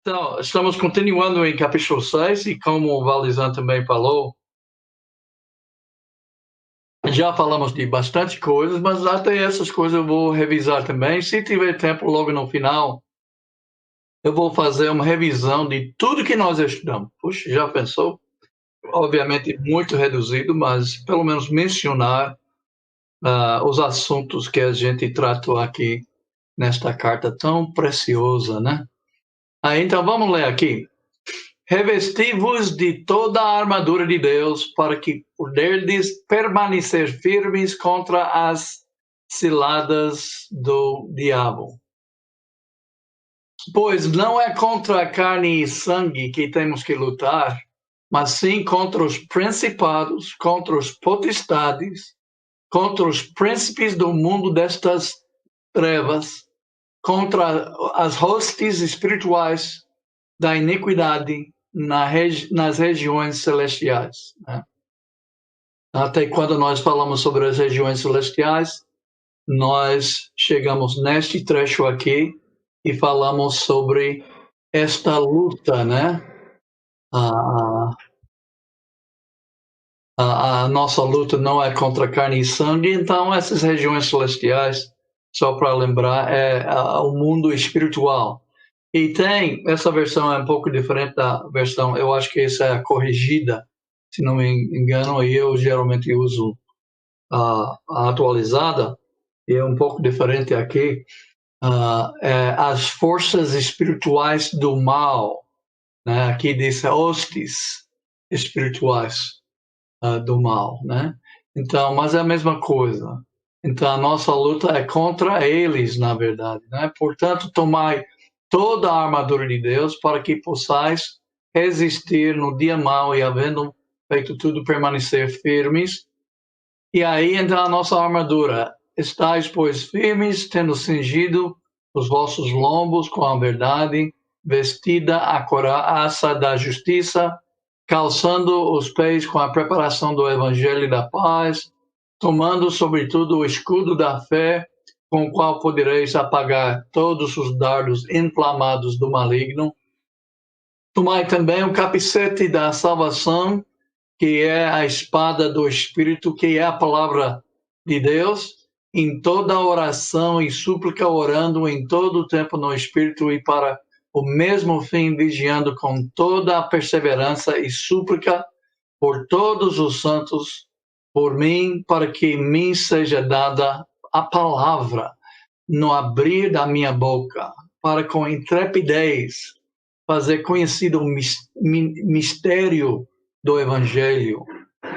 Então, estamos continuando em capítulo 6 e como o Valdizan também falou, já falamos de bastante coisas, mas até essas coisas eu vou revisar também. Se tiver tempo logo no final, eu vou fazer uma revisão de tudo que nós estudamos. Puxa, já pensou? Obviamente muito reduzido, mas pelo menos mencionar os assuntos que a gente tratou aqui nesta carta tão preciosa, né? Então vamos ler aqui. Revesti-vos de toda a armadura de Deus, para que poderdes permanecer firmes contra as ciladas do diabo. Pois não é contra a carne e sangue que temos que lutar, mas sim contra os principados, contra os potestades, contra os príncipes do mundo destas trevas, contra as hostes espirituais da iniquidade nas regiões celestiais. Né? Até quando nós falamos sobre as regiões celestiais, nós chegamos neste trecho aqui e falamos sobre esta luta, né? A nossa luta não é contra carne e sangue, então essas regiões celestiais, só para lembrar, é o mundo espiritual. E tem, essa versão é um pouco diferente da versão, eu acho que essa é a corrigida, se não me engano, e eu geralmente uso a atualizada, e é um pouco diferente aqui. As forças espirituais do mal, né? Aqui diz hostes espirituais do mal, né? Então, mas é a mesma coisa. Então, a nossa luta é contra eles, na verdade, né? Portanto, tomai toda a armadura de Deus para que possais resistir no dia mau e, havendo feito tudo, permanecer firmes. E aí entra a nossa armadura. Estais, pois, firmes, tendo cingido os vossos lombos com a verdade, vestida a couraça da justiça, calçando os pés com a preparação do evangelho da paz, tomando, sobretudo, o escudo da fé, com o qual podereis apagar todos os dardos inflamados do maligno. Tomai também o capacete da salvação, que é a espada do Espírito, que é a palavra de Deus, em toda oração e súplica, orando em todo o tempo no Espírito e para o mesmo fim, vigiando com toda a perseverança e súplica por todos os santos, por mim, para que me seja dada a palavra no abrir da minha boca, para com intrepidez fazer conhecido o mistério do Evangelho,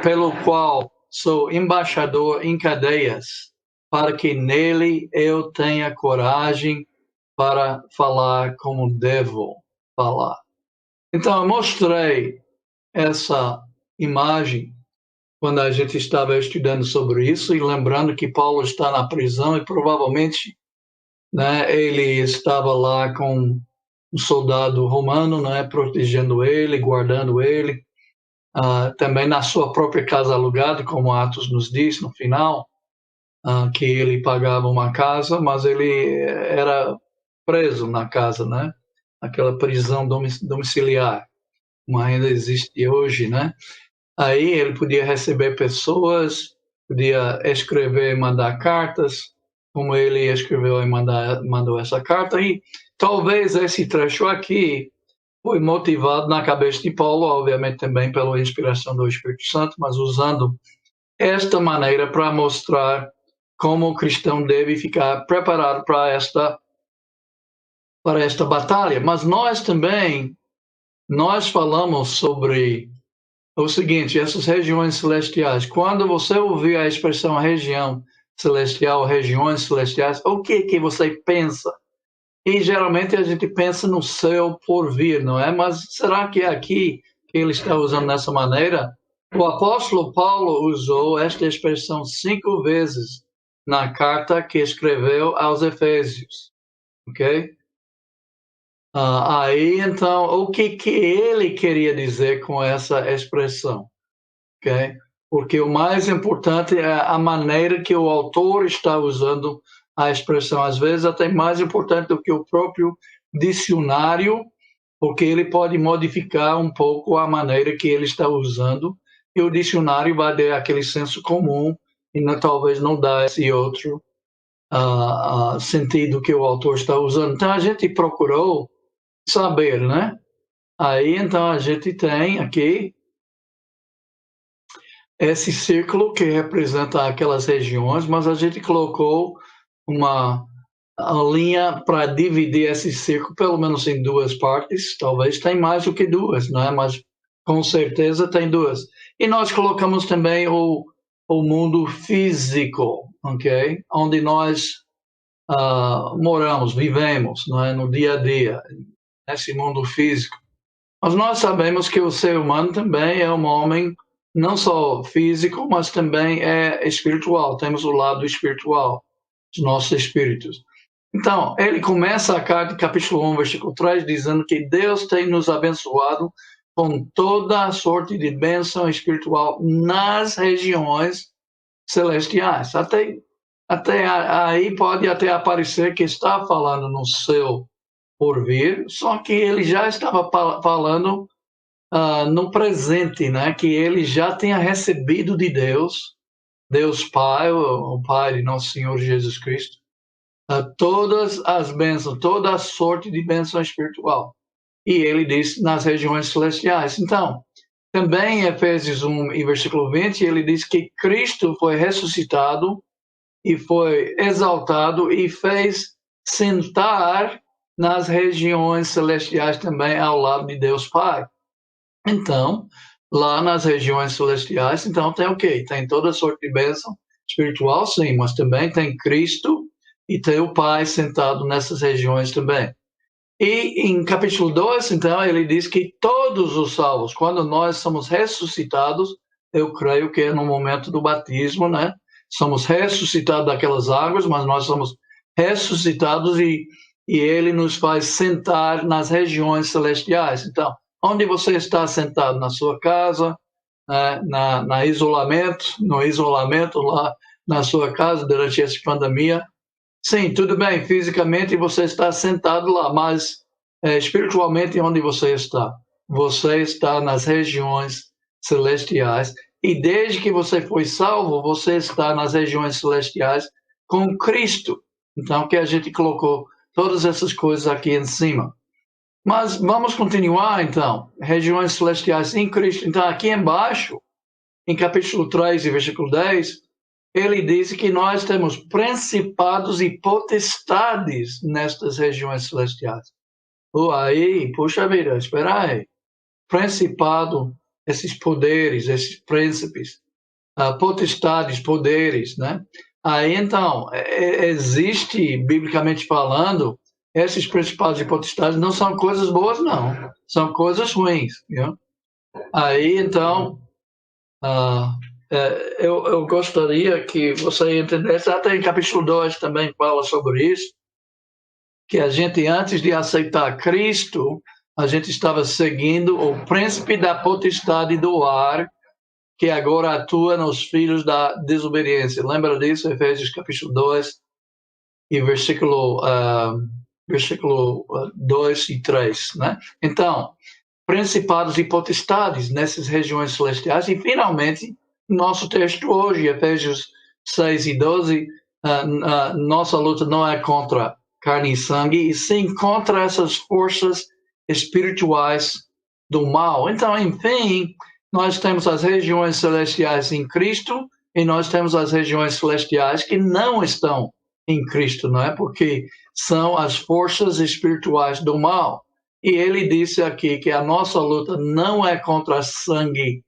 pelo qual sou embaixador em cadeias, para que nele eu tenha coragem para falar como devo falar. Então, eu mostrei essa imagem quando a gente estava estudando sobre isso e lembrando que Paulo está na prisão e provavelmente, né, ele estava lá com um soldado romano, né, protegendo ele, guardando ele, também na sua própria casa alugada, como Atos nos diz no final, que ele pagava uma casa, mas ele era preso na casa, né, aquela prisão domiciliar, como ainda existe hoje, né. Aí ele podia receber pessoas, podia escrever e mandar cartas, como ele escreveu e mandou essa carta, e talvez esse trecho aqui foi motivado na cabeça de Paulo, obviamente também pela inspiração do Espírito Santo, mas usando esta maneira para mostrar como o cristão deve ficar preparado para esta batalha. Mas nós também, nós falamos sobre o seguinte, essas regiões celestiais. Quando você ouvir a expressão região celestial, regiões celestiais, o que você pensa? E geralmente a gente pensa no céu por vir, não é? Mas será que é aqui que ele está usando dessa maneira? O apóstolo Paulo usou esta expressão 5 vezes na carta que escreveu aos Efésios, ok? Aí, então, o que ele queria dizer com essa expressão? Okay? Porque o mais importante é a maneira que o autor está usando a expressão, às vezes até mais importante do que o próprio dicionário porque ele pode modificar um pouco a maneira que ele está usando, e o dicionário vai dar aquele senso comum e talvez não dá esse outro sentido que o autor está usando. Então a gente procurou saber, né? Aí então a gente tem aqui esse círculo que representa aquelas regiões, mas a gente colocou uma linha para dividir esse círculo pelo menos em duas partes. Talvez tem mais do que duas, né? Mas com certeza tem duas. E nós colocamos também o mundo físico, ok? Onde nós moramos, vivemos, né? No dia a dia, nesse mundo físico. Mas nós sabemos que o ser humano também é um homem não só físico, mas também é espiritual. Temos o lado espiritual dos nossos espíritos. Então, ele começa a carta, capítulo 1, versículo 3, dizendo que Deus tem nos abençoado com toda a sorte de bênção espiritual nas regiões celestiais. Até aí pode até aparecer que está falando no céu por vir, só que ele já estava falando no presente, né? Que ele já tinha recebido de Deus, Deus Pai, o Pai de nosso Senhor Jesus Cristo, todas as bênçãos, toda a sorte de bênção espiritual. E ele diz nas regiões celestiais. Então, também em Efésios 1, e versículo 20, ele diz que Cristo foi ressuscitado e foi exaltado e fez sentar nas regiões celestiais também ao lado de Deus Pai. Então, lá nas regiões celestiais, então tem o quê? Tem toda sorte de bênção espiritual, sim, mas também tem Cristo e tem o Pai sentado nessas regiões também. E em capítulo 2, então, ele diz que todos os salvos, quando nós somos ressuscitados, eu creio que é no momento do batismo, né? Somos ressuscitados daquelas águas, mas nós somos ressuscitados e ele nos faz sentar nas regiões celestiais. Então, onde você está sentado? Na sua casa, no isolamento lá na sua casa durante essa pandemia? Sim, tudo bem, fisicamente você está sentado lá, mas espiritualmente onde você está? Você está nas regiões celestiais e desde que você foi salvo, você está nas regiões celestiais com Cristo. Então, que a gente colocou todas essas coisas aqui em cima. Mas vamos continuar, então. Regiões celestiais em Cristo. Então, aqui embaixo, em capítulo 3 e versículo 10, ele diz que nós temos principados e potestades nestas regiões celestiais. Aí, puxa vida, espera aí. Principado, esses poderes, esses príncipes, potestades, poderes, né? Aí, então, existe, biblicamente falando, esses principados e potestades não são coisas boas, não. São coisas ruins. Viu? Aí, então, eu gostaria que você entendesse, até em capítulo 2 também fala sobre isso, que a gente, antes de aceitar Cristo, a gente estava seguindo o príncipe da potestade do ar, que agora atua nos filhos da desobediência. Lembra disso? Efésios capítulo 2 e versículo 2 e 3, né? Então, principados e potestades nessas regiões celestiais. E, finalmente, nosso texto hoje, Efésios 6 e 12, nossa luta não é contra carne e sangue, e sim contra essas forças espirituais do mal. Então, enfim, nós temos as regiões celestiais em Cristo e nós temos as regiões celestiais que não estão em Cristo, não é? Porque são as forças espirituais do mal. E ele disse aqui que a nossa luta não é contra sangue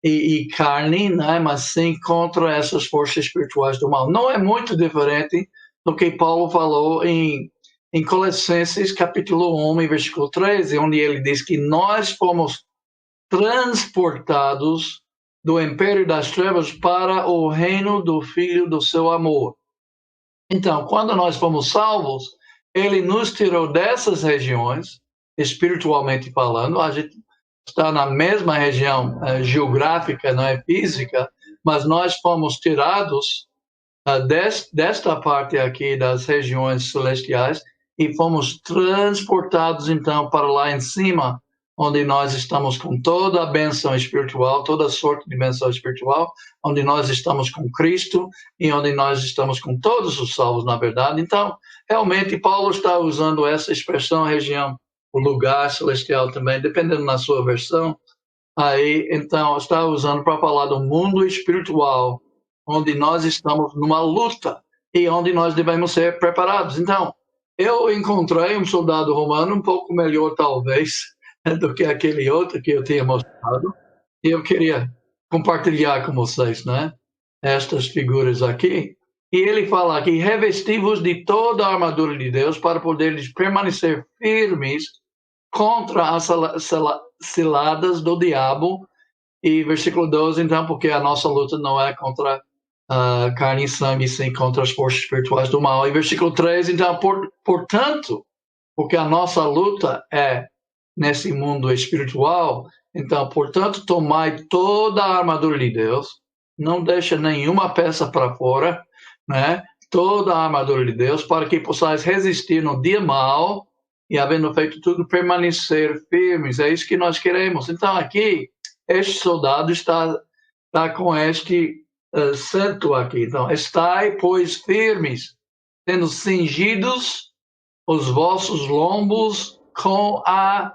e carne, né? Mas sim contra essas forças espirituais do mal. Não é muito diferente do que Paulo falou em Colossenses capítulo 1, versículo 13, onde ele diz que nós fomos transportados do império das trevas para o reino do Filho do seu amor. Então, quando nós fomos salvos, ele nos tirou dessas regiões, espiritualmente falando, a gente está na mesma região geográfica, não é física, mas nós fomos tirados desta parte aqui das regiões celestiais e fomos transportados, então, para lá em cima, onde nós estamos com toda a bênção espiritual, toda sorte de bênção espiritual, onde nós estamos com Cristo e onde nós estamos com todos os salvos, na verdade. Então, realmente, Paulo está usando essa expressão, região, o lugar celestial também, dependendo da sua versão. Aí, então, está usando para falar do mundo espiritual, onde nós estamos numa luta e onde nós devemos ser preparados. Então, eu encontrei um soldado romano um pouco melhor, talvez, do que aquele outro que eu tinha mostrado, e eu queria compartilhar com vocês, né, estas figuras aqui. E ele fala aqui, revestivos de toda a armadura de Deus para poderes permanecer firmes contra as ciladas do diabo. E versículo 12, então, porque a nossa luta não é contra carne e sangue, sim contra as forças espirituais do mal. E versículo 13, então, portanto, porque a nossa luta é nesse mundo espiritual, então, portanto, tomai toda a armadura de Deus, não deixa nenhuma peça para fora, né? Toda a armadura de Deus, para que possais resistir no dia mau e, havendo feito tudo, permanecer firmes. É isso que nós queremos. Então, aqui, este soldado está com este centro aqui. Então, estai, pois, firmes, tendo cingidos os vossos lombos com a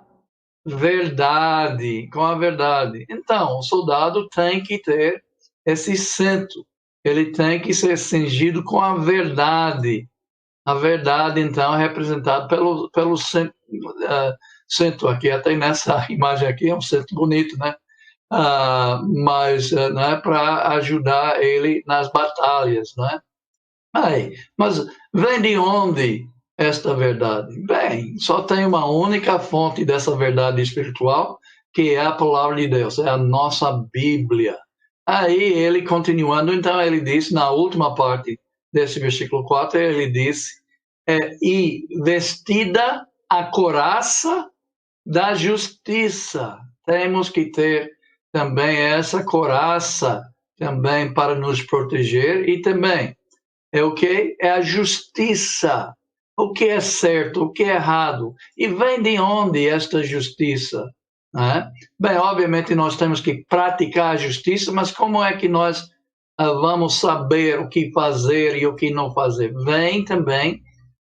verdade. Com a verdade. Então, o soldado tem que ter esse centro. Ele tem que ser cingido com a verdade. A verdade, então, é representada pelo centro aqui. Até nessa imagem aqui é um centro bonito, né? Mas né, para ajudar ele nas batalhas, né? Mas vem de onde esta verdade? Bem, só tem uma única fonte dessa verdade espiritual, que é a palavra de Deus, é a nossa Bíblia. Aí ele continuando, então ele diz, na última parte desse versículo 4, ele disse, e vestida a couraça da justiça. Temos que ter também essa couraça também para nos proteger e também é o que? É a justiça. O que é certo, o que é errado. E vem de onde esta justiça? Né? Bem, obviamente nós temos que praticar a justiça, mas como é que nós vamos saber o que fazer e o que não fazer? Vem também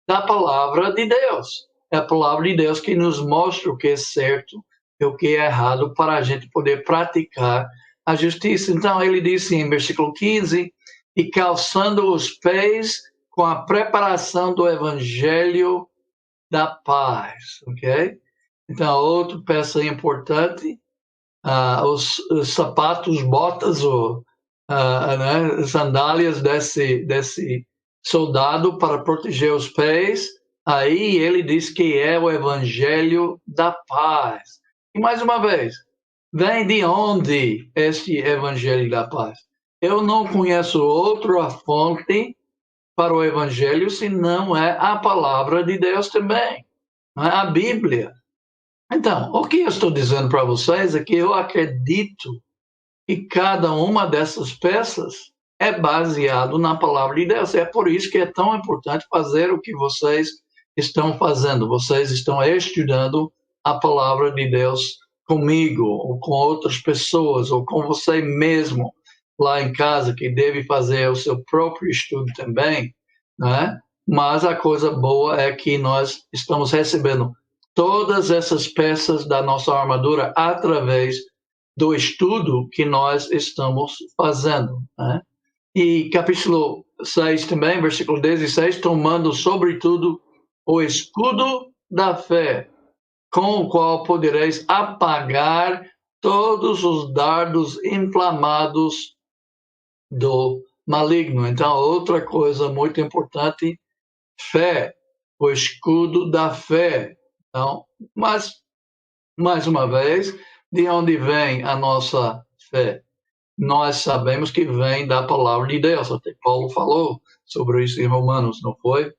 da palavra de Deus. É a palavra de Deus que nos mostra o que é certo e o que é errado para a gente poder praticar a justiça. Então ele disse em versículo 15, e calçando os pés com a preparação do evangelho da paz, ok? Então, outra peça importante, os sapatos, botas, ou né, sandálias desse soldado para proteger os pés. Aí ele diz que é o evangelho da paz. E mais uma vez, vem de onde este evangelho da paz? Eu não conheço outra fonte para o evangelho se não é a palavra de Deus também, não é a Bíblia. Então, o que eu estou dizendo para vocês é que eu acredito que cada uma dessas peças é baseado na palavra de Deus. É por isso que é tão importante fazer o que vocês estão fazendo. Vocês estão estudando a palavra de Deus comigo, ou com outras pessoas, ou com você mesmo lá em casa, que deve fazer o seu próprio estudo também, né? Mas a coisa boa é que nós estamos recebendo todas essas peças da nossa armadura através do estudo que nós estamos fazendo, né? E capítulo 6 também, versículo 16, tomando sobretudo o escudo da fé, com o qual podereis apagar todos os dardos inflamados do maligno. Então, outra coisa muito importante, fé, o escudo da fé. Então, mas, mais uma vez, de onde vem a nossa fé? Nós sabemos que vem da palavra de Deus. Até Paulo falou sobre isso em Romanos, não foi?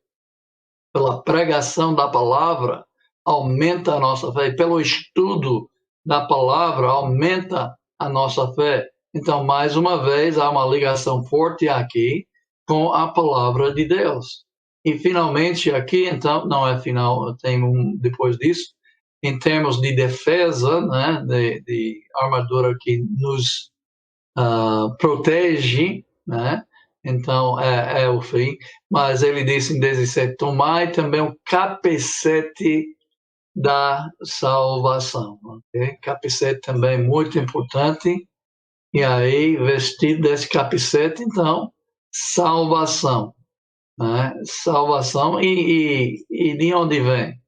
Pela pregação da palavra, aumenta a nossa fé. Pelo estudo da palavra, aumenta a nossa fé. Então, mais uma vez, há uma ligação forte aqui com a palavra de Deus. E finalmente aqui, então, não é final, tem depois disso, em termos de defesa, né, de armadura que nos protege, né? Então é o fim. Mas ele disse em 17: tomai também o capacete da salvação. Okay? Capacete também muito importante. E aí, vestido desse capacete, então, salvação. Né? Salvação. E de onde vem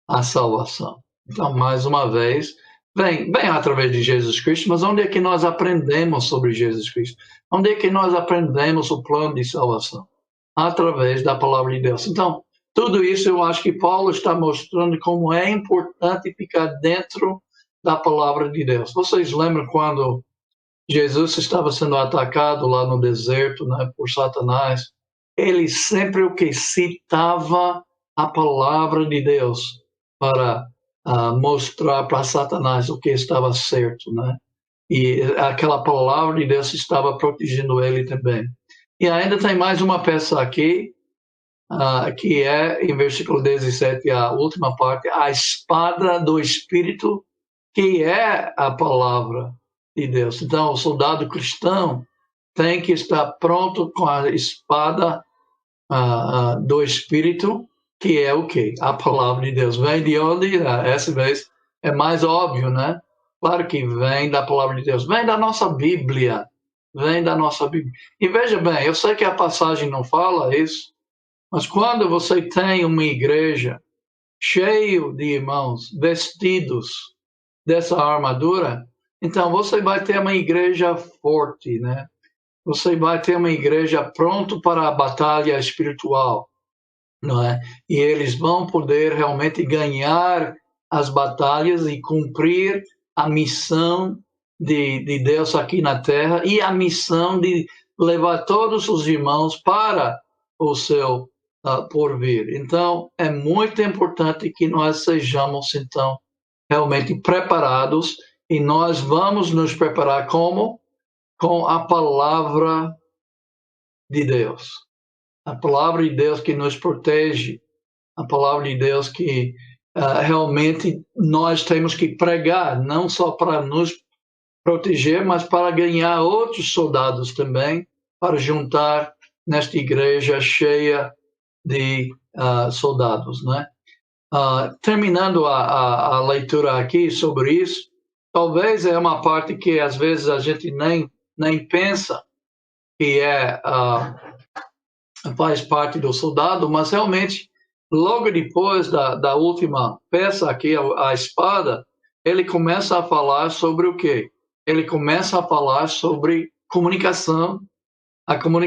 a salvação? Então, mais uma vez, vem através de Jesus Cristo, mas onde é que nós aprendemos sobre Jesus Cristo? Onde é que nós aprendemos o plano de salvação? Através da palavra de Deus. Então, tudo isso eu acho que Paulo está mostrando como é importante ficar dentro da palavra de Deus. Vocês lembram quando Jesus estava sendo atacado lá no deserto, né, por Satanás? Ele sempre o que citava a palavra de Deus para mostrar para Satanás o que estava certo, né? E aquela palavra de Deus estava protegendo ele também. E ainda tem mais uma peça aqui, que é, em versículo 17, a última parte, a espada do Espírito, que é a palavra de Deus. Então, o soldado cristão tem que estar pronto com a espada do Espírito, que é o quê? A palavra de Deus. Vem de onde? Essa vez é mais óbvio, né? Claro que vem da palavra de Deus. Vem da nossa Bíblia. Vem da nossa Bíblia. E veja bem, eu sei que a passagem não fala isso, mas quando você tem uma igreja cheio de irmãos vestidos dessa armadura, então você vai ter uma igreja forte, né? Você vai ter uma igreja pronto para a batalha espiritual, não é? E eles vão poder realmente ganhar as batalhas e cumprir a missão de Deus aqui na Terra e a missão de levar todos os irmãos para o seu porvir. Então, é muito importante que nós sejamos, então, realmente preparados, e nós vamos nos preparar como? Com a palavra de Deus. A palavra de Deus que nos protege, a palavra de Deus que realmente nós temos que pregar, não só para nos proteger, mas para ganhar outros soldados também, para juntar nesta igreja cheia de soldados, né? Terminando a leitura aqui sobre isso, talvez é uma parte que às vezes a gente nem pensa que faz parte do soldado, mas realmente, logo depois da última peça aqui, a espada, ele começa a falar sobre o quê? Ele começa a falar sobre comunicação,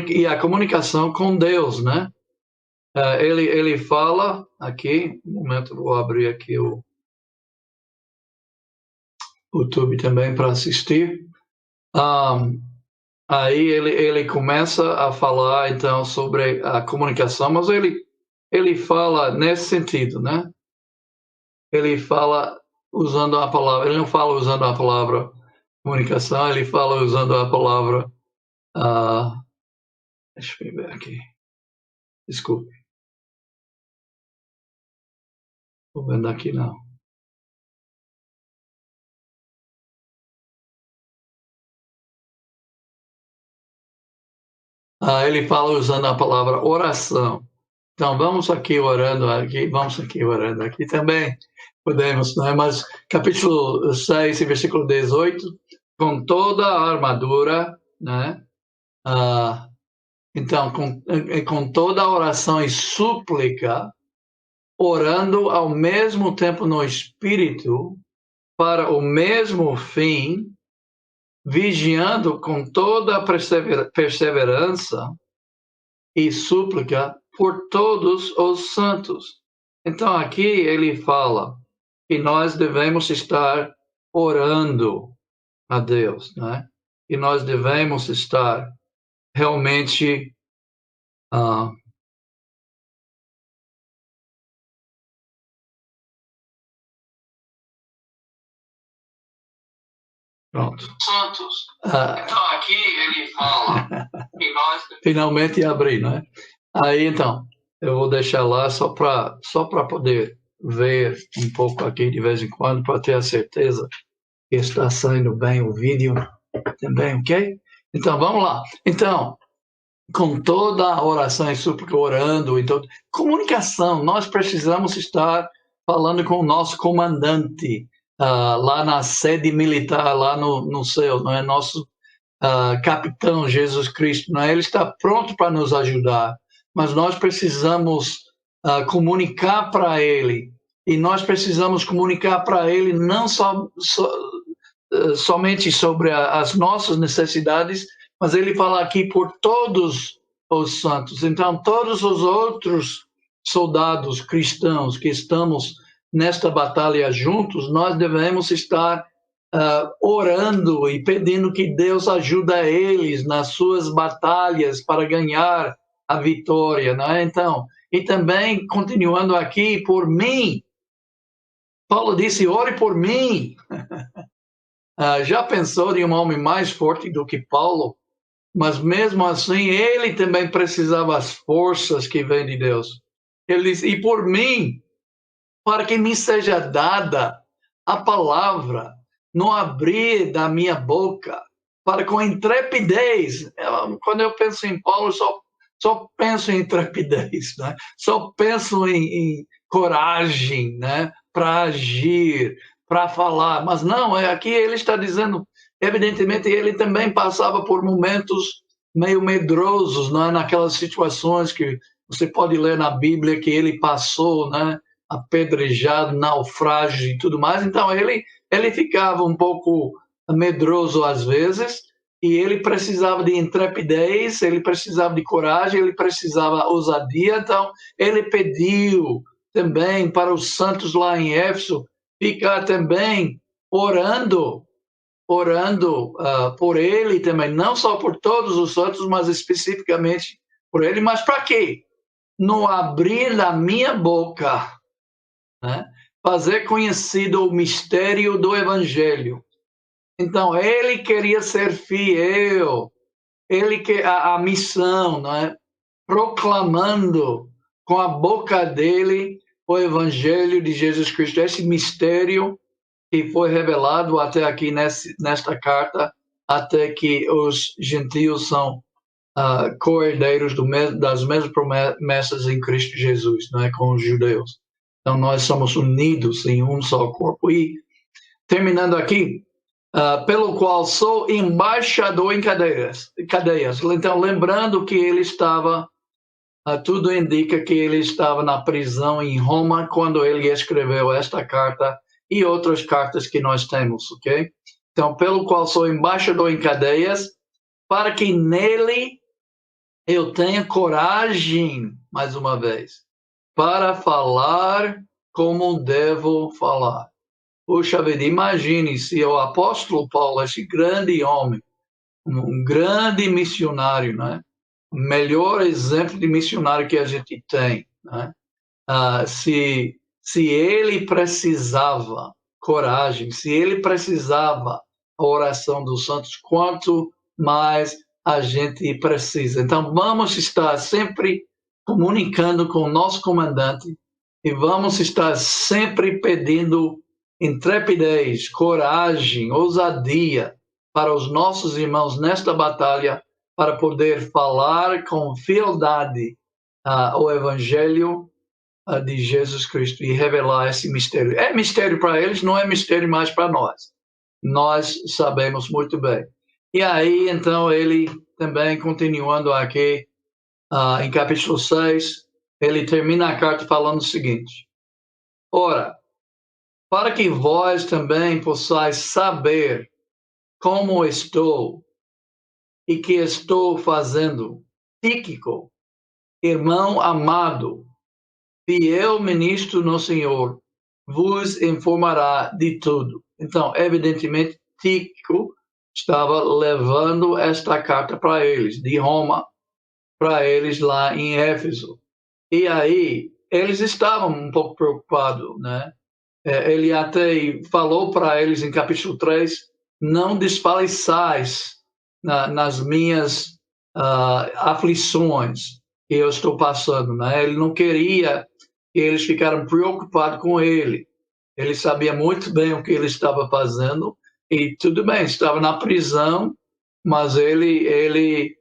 e a comunicação com Deus, né? Ele fala aqui, um momento, vou abrir aqui o YouTube também para assistir. Aí ele começa a falar, então, sobre a comunicação, mas ele fala nesse sentido, né? Ele fala usando a palavra, ele não fala usando a palavra comunicação, ele fala usando a palavra. Deixa eu ver aqui. Desculpe. Estou vendo aqui não. Ele fala usando a palavra oração. Então, vamos aqui orando aqui também. Podemos, não é? Mas capítulo 6, versículo 18, com toda a armadura, né? Então, com toda a oração e súplica, orando ao mesmo tempo no Espírito, para o mesmo fim, vigiando com toda a perseverança e súplica por todos os santos. Então, aqui ele fala que nós devemos estar orando a Deus, né? E nós devemos estar realmente pronto. Santos. Então aqui ele fala que nós finalmente abri, né? Aí então, Eu vou deixar lá só para poder ver um pouco aqui de vez em quando, para ter a certeza que está saindo bem o vídeo também, ok? Então, vamos lá. Então, com toda a oração e súplica, orando, então, comunicação, nós precisamos estar falando com o nosso comandante, lá na sede militar, lá no céu, não é? Nosso capitão Jesus Cristo, não é? Ele está pronto para nos ajudar, mas nós precisamos comunicar para ele, e nós precisamos comunicar para ele não somente sobre as nossas necessidades, mas ele fala aqui por todos os santos. Então, todos os outros soldados cristãos que estamos nesta batalha juntos, nós devemos estar orando e pedindo que Deus ajude eles nas suas batalhas para ganhar a vitória, não é? Então, e também, continuando aqui, por mim, Paulo disse, ore por mim. Já pensou em um homem mais forte do que Paulo? Mas mesmo assim, ele também precisava das forças que vêm de Deus. Ele diz, e por mim, para que me seja dada a palavra no abrir da minha boca, para com intrepidez. Quando eu penso em Paulo, só penso em intrepidez, né? Só penso em coragem, né? Para agir, para falar. Mas não, aqui ele está dizendo, evidentemente, ele também passava por momentos meio medrosos, né? Naquelas situações que você pode ler na Bíblia que ele passou, né? Apedrejado, naufrágio e tudo mais. Então, ele ficava um pouco medroso às vezes, e ele precisava de intrepidez, ele precisava de coragem, ele precisava de ousadia. Então, ele pediu também para os santos lá em Éfeso ficar também orando por ele também, não só por todos os santos, mas especificamente por ele. Mas para quê? No abrir da minha boca, né? Fazer conhecido o mistério do Evangelho. Então, ele queria ser fiel, ele que a missão, não é? Proclamando com a boca dele o Evangelho de Jesus Cristo, esse mistério que foi revelado até aqui nesta carta, até que os gentios são co-herdeiros das mesmas promessas em Cristo Jesus, não é, com os judeus. Então, nós somos unidos em um só corpo. E, terminando aqui, pelo qual sou embaixador em cadeias. Então, lembrando que ele estava, tudo indica que ele estava na prisão em Roma quando ele escreveu esta carta e outras cartas que nós temos, ok? Então, pelo qual sou embaixador em cadeias, para que nele eu tenha coragem, mais uma vez, para falar como devo falar. Puxa vida, imagine se o apóstolo Paulo, esse grande homem, um grande missionário, né? O melhor exemplo de missionário que a gente tem, né? Se ele precisava coragem, se ele precisava a oração dos santos, quanto mais a gente precisa. Então, vamos estar sempre comunicando com o nosso comandante e vamos estar sempre pedindo intrepidez, coragem, ousadia para os nossos irmãos nesta batalha, para poder falar com fieldade o Evangelho de Jesus Cristo e revelar esse mistério. É mistério para eles, não é mistério mais para nós. Nós sabemos muito bem. E aí, então, ele também, continuando aqui, em capítulo 6, ele termina a carta falando o seguinte: ora, para que vós também possais saber como estou e que estou fazendo, Tíquico, irmão amado, fiel ministro no Senhor, vos informará de tudo. Então, evidentemente, Tíquico estava levando esta carta para eles, de Roma, para eles lá em Éfeso. E aí, eles estavam um pouco preocupados, né? Ele até falou para eles em capítulo 3, não desfaleçais nas minhas aflições. que eu estou passando, né? Ele não queria que eles ficaram preocupados com ele. Ele sabia muito bem o que ele estava fazendo e tudo bem, estava na prisão, mas ele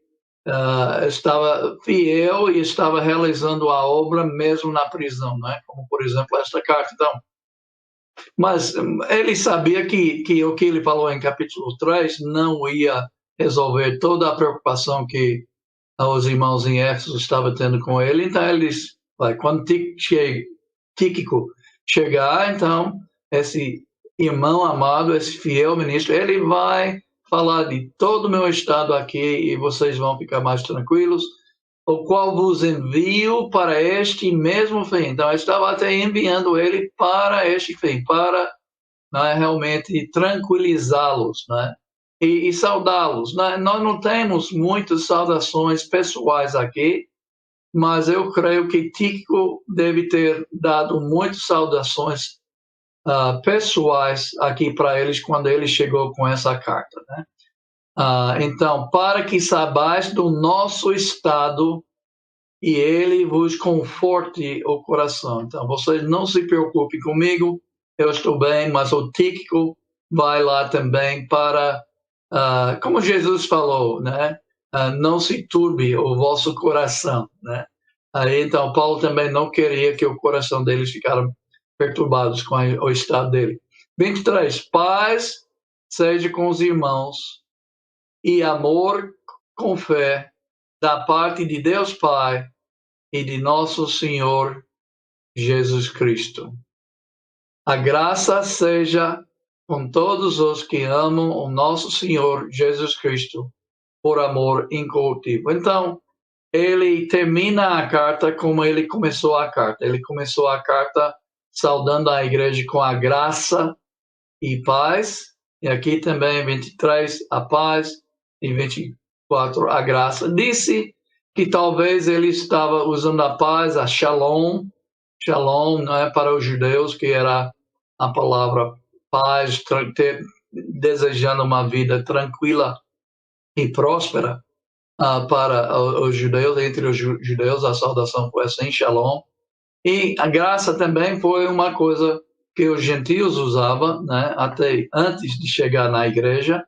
estava fiel e estava realizando a obra mesmo na prisão, né? Como, por exemplo, esta carta. Então, mas ele sabia que o que ele falou em capítulo 3 não ia resolver toda a preocupação que os irmãos em Éfeso estavam tendo com ele. Então, ele disse, quando Tíquico chegar, então, esse irmão amado, esse fiel ministro, ele vai falar de todo o meu estado aqui e vocês vão ficar mais tranquilos, o qual vos envio para este mesmo fim. Então, eu estava até enviando ele para este fim, para, né, realmente tranquilizá-los, né? E saudá-los. Nós não temos muitas saudações pessoais aqui, mas eu creio que Tíquico deve ter dado muitas saudações pessoais aqui para eles quando ele chegou com essa carta, né? Então, para que saibais do nosso estado e ele vos conforte o coração. Então, vocês não se preocupem comigo, eu estou bem, mas o Tíquico vai lá também para, como Jesus falou, né? Não se turbe o vosso coração, né? Então, Paulo também não queria que o coração deles ficasse perturbados com o estado dele. 23. Paz seja com os irmãos e amor com fé da parte de Deus Pai e de nosso Senhor Jesus Cristo. A graça seja com todos os que amam o nosso Senhor Jesus Cristo por amor incorruptível. Então, ele termina a carta como ele começou a carta. Ele começou a carta saudando a igreja com a graça e paz. E aqui também, 23, a paz. E 24, a graça. Disse que talvez ele estava usando a paz, a shalom. Shalom, não é, para os judeus, que era a palavra paz, desejando uma vida tranquila e próspera. Para os judeus, entre os judeus, a saudação foi assim, shalom. E a graça também foi uma coisa que os gentios usavam, né, até antes de chegar na igreja,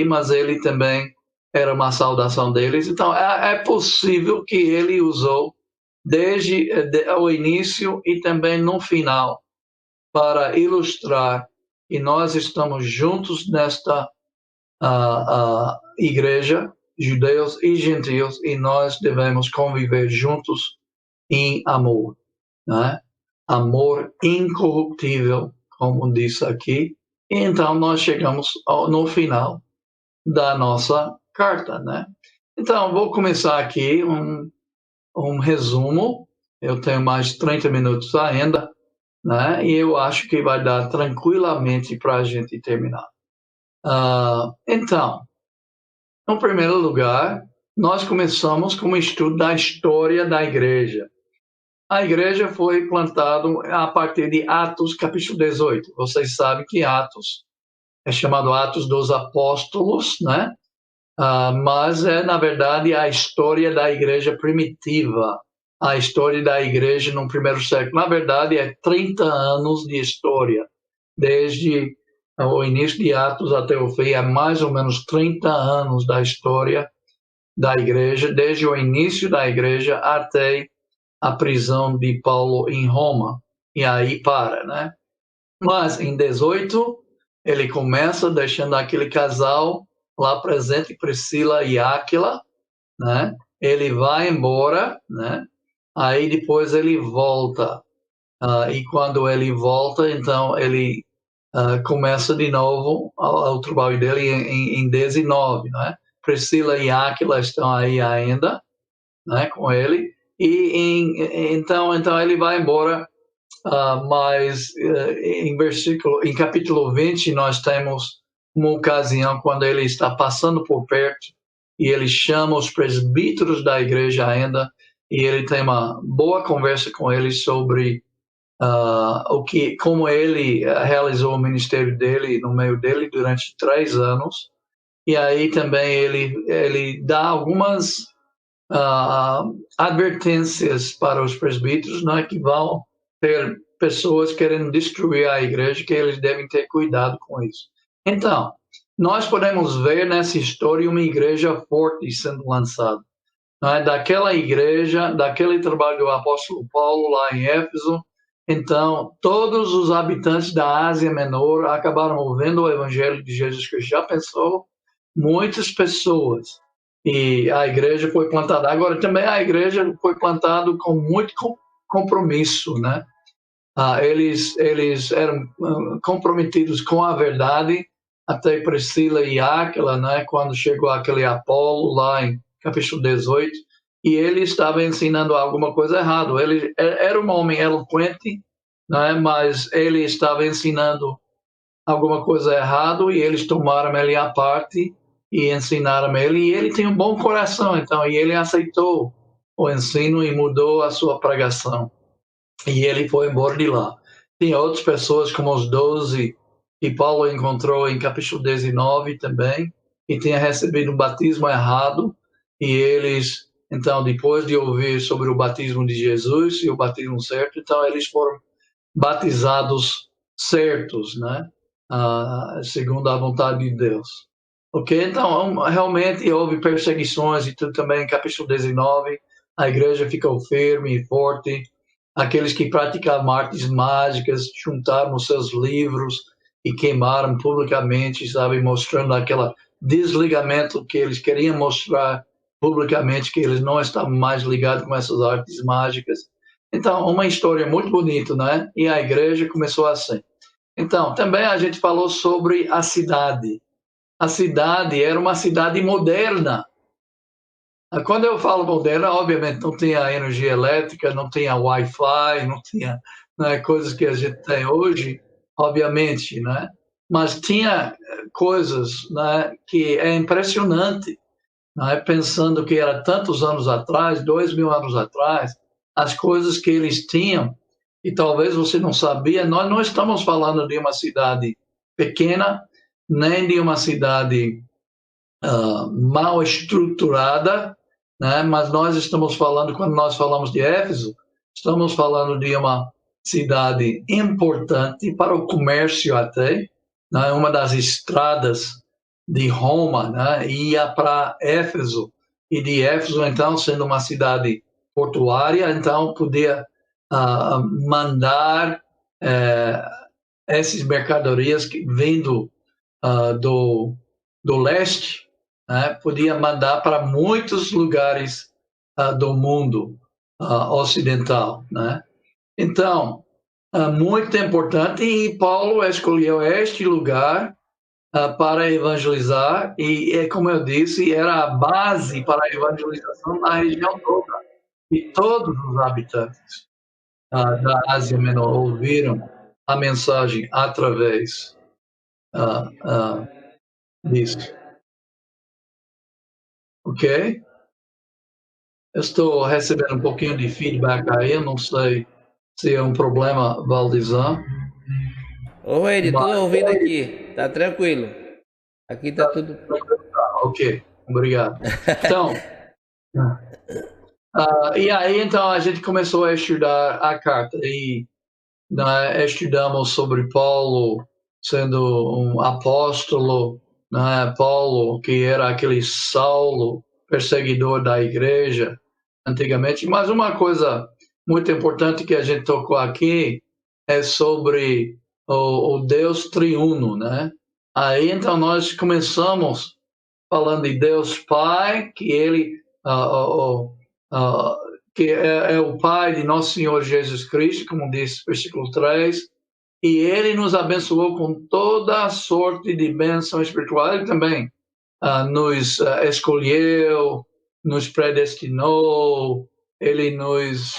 mas ele também era uma saudação deles. Então, é possível que ele usou desde o início e também no final, para ilustrar que nós estamos juntos nesta igreja, judeus e gentios, e nós devemos conviver juntos em amor, né? Amor incorruptível, como disse aqui. E então nós chegamos no final da nossa carta, né? Então vou começar aqui um resumo. Eu tenho mais 30 minutos ainda, né? E eu acho que vai dar tranquilamente para a gente terminar. Então, em primeiro lugar, nós começamos com um estudo da história da igreja. A igreja foi plantada a partir de Atos, capítulo 18. Vocês sabem que Atos é chamado Atos dos Apóstolos, né? Mas é, na verdade, a história da igreja primitiva, a história da igreja no primeiro século. Na verdade, é 30 anos de história, desde o início de Atos até o fim, é mais ou menos 30 anos da história da igreja, desde o início da igreja até a prisão de Paulo em Roma. E aí para, né? Mas em 18, ele começa deixando aquele casal lá presente, Priscila e Áquila, né? Ele vai embora, né? Aí depois ele volta. E quando ele volta, então ele começa de novo o trabalho dele em 19, né? Priscila e Áquila estão aí ainda, né, com ele. Então ele vai embora, mas em capítulo 20 nós temos uma ocasião quando ele está passando por perto e ele chama os presbíteros da igreja ainda e ele tem uma boa conversa com eles sobre como ele realizou o ministério dele no meio dele durante 3 anos. E aí também ele dá algumas advertências para os presbíteros, né, que vão ter pessoas querendo destruir a igreja, que eles devem ter cuidado com isso. Então, nós podemos ver nessa história uma igreja forte sendo lançada. Né, daquela igreja, daquele trabalho do apóstolo Paulo lá em Éfeso. Então, todos os habitantes da Ásia Menor acabaram ouvindo o evangelho de Jesus Cristo. Já pensou? Muitas pessoas. E a igreja foi plantada. Agora, também a igreja foi plantada com muito compromisso, né? Eles eram comprometidos com a verdade, até Priscila e Áquila, né? Quando chegou aquele Apolo lá em capítulo 18, e ele estava ensinando alguma coisa errada. Ele era um homem eloquente, né? Mas ele estava ensinando alguma coisa errada e eles tomaram ele à parte e ensinaram ele. E ele tem um bom coração, então, e ele aceitou o ensino e mudou a sua pregação. E ele foi embora de lá. Tinha outras pessoas, como os 12, que Paulo encontrou em capítulo 19 também, e tinha recebido um batismo errado, e eles, então, depois de ouvir sobre o batismo de Jesus e o batismo certo, então eles foram batizados certos, né? Segundo a vontade de Deus. Ok? Então, realmente houve perseguições e tudo também em capítulo 19, a igreja ficou firme e forte. Aqueles que praticavam artes mágicas juntaram os seus livros e queimaram publicamente, sabe, mostrando aquele desligamento que eles queriam mostrar publicamente, que eles não estavam mais ligados com essas artes mágicas. Então, uma história muito bonita, né? E a igreja começou assim. Então, também a gente falou sobre a cidade. A cidade era uma cidade moderna. Quando eu falo moderna, obviamente não tinha energia elétrica, não tinha Wi-Fi, não tinha, né, coisas que a gente tem hoje, obviamente, né? Mas tinha coisas, né, que é impressionante, né? Pensando que era tantos anos atrás, 2000 anos atrás, as coisas que eles tinham, e talvez você não sabia, nós não estamos falando de uma cidade pequena, nem de uma cidade mal estruturada, né? Mas nós estamos falando, quando nós falamos de Éfeso, estamos falando de uma cidade importante para o comércio até, né? Uma das estradas de Roma, né? Ia para Éfeso, e de Éfeso, então, sendo uma cidade portuária, então podia mandar essas mercadorias vindo do leste, né, podia mandar para muitos lugares do mundo ocidental, né? Então, muito importante, e Paulo escolheu este lugar para evangelizar, e como eu disse, era a base para a evangelização na região toda, e todos os habitantes da Ásia Menor ouviram a mensagem através disso. Ok? Eu estou recebendo um pouquinho de feedback aí, eu não sei se é um problema, Valdizan. Ô, Ed, tudo Mas, ouvindo aqui. Tá tranquilo. Aqui tá tudo. ok, obrigado. Então, e aí então a gente começou a estudar a carta e estudamos sobre Paulo sendo um apóstolo, Paulo que era aquele Saulo, perseguidor da igreja antigamente. Mas uma coisa muito importante que a gente tocou aqui é sobre o Deus triuno, né? Aí então nós começamos falando de Deus Pai, que ele uh, que é o Pai de nosso Senhor Jesus Cristo, como diz o versículo 3, e ele nos abençoou com toda a sorte de bênção espiritual. Ele também nos escolheu, nos predestinou, ele nos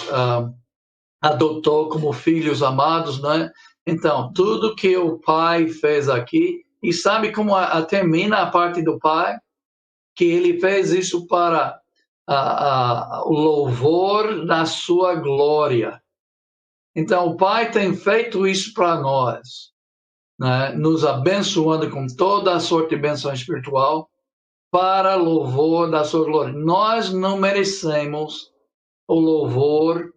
adotou como filhos amados, né? Então, tudo que o Pai fez aqui, e sabe como termina a parte do Pai? Que ele fez isso para o louvor da sua glória. Então, o Pai tem feito isso para nós, né? Nos abençoando com toda a sorte de bênção espiritual, para louvor da sua glória. Nós não merecemos o louvor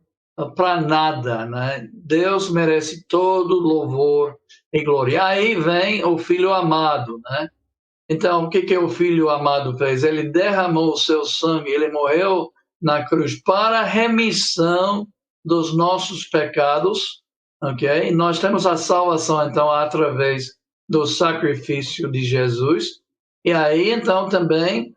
para nada, né? Deus merece todo louvor e glória. Aí vem o Filho amado, né? Então, o que o Filho amado fez? Ele derramou o seu sangue, ele morreu na cruz para a remissão dos nossos pecados, ok? E nós temos a salvação, então, através do sacrifício de Jesus. E aí, então, também,